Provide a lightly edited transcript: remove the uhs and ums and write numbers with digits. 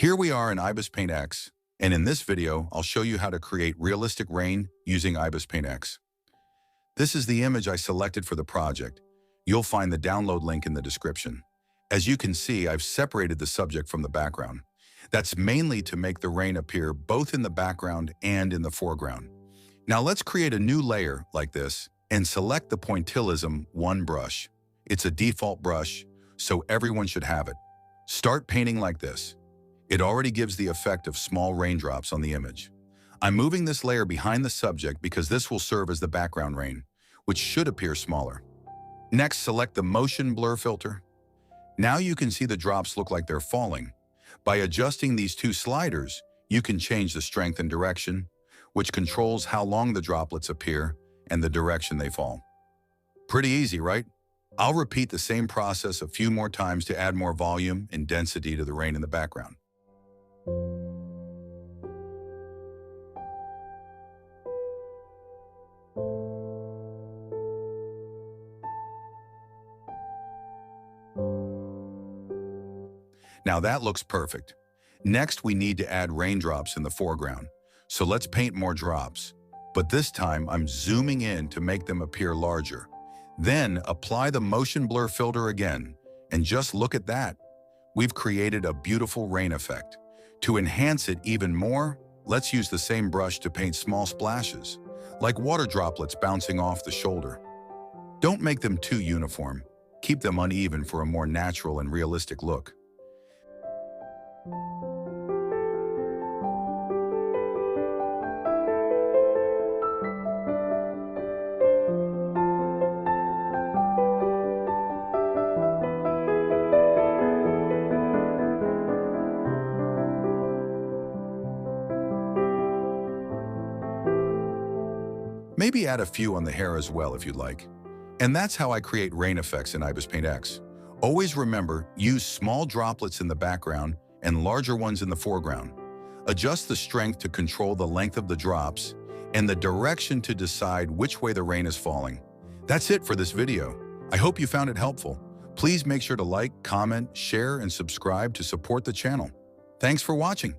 Here we are in Ibispaint X, and in this video, I'll show you how to create realistic rain using Ibispaint X. This is the image I selected for the project. You'll find the download link in the description. As you can see, I've separated the subject from the background. That's mainly to make the rain appear both in the background and in the foreground. Now let's create a new layer like this and select the Pointillism 1 brush. It's a default brush, so everyone should have it. Start painting like this. It already gives the effect of small raindrops on the image. I'm moving this layer behind the subject because this will serve as the background rain, which should appear smaller. Next, select the motion blur filter. Now you can see the drops look like they're falling. By adjusting these two sliders, you can change the strength and direction, which controls how long the droplets appear and the direction they fall. Pretty easy, right? I'll repeat the same process a few more times to add more volume and density to the rain in the background. Now that looks perfect. Next, we need to add raindrops in the foreground. So let's paint more drops. But this time, I'm zooming in to make them appear larger. Then apply the motion blur filter again, and just look at that. We've created a beautiful rain effect. To enhance it even more, let's use the same brush to paint small splashes, like water droplets bouncing off the shoulder. Don't make them too uniform. Keep them uneven for a more natural and realistic look. Maybe add a few on the hair as well if you'd like. And that's how I create rain effects in Ibispaint X. Always remember, use small droplets in the background and larger ones in the foreground. Adjust the strength to control the length of the drops and the direction to decide which way the rain is falling. That's it for this video. I hope you found it helpful. Please make sure to like, comment, share, and subscribe to support the channel. Thanks for watching.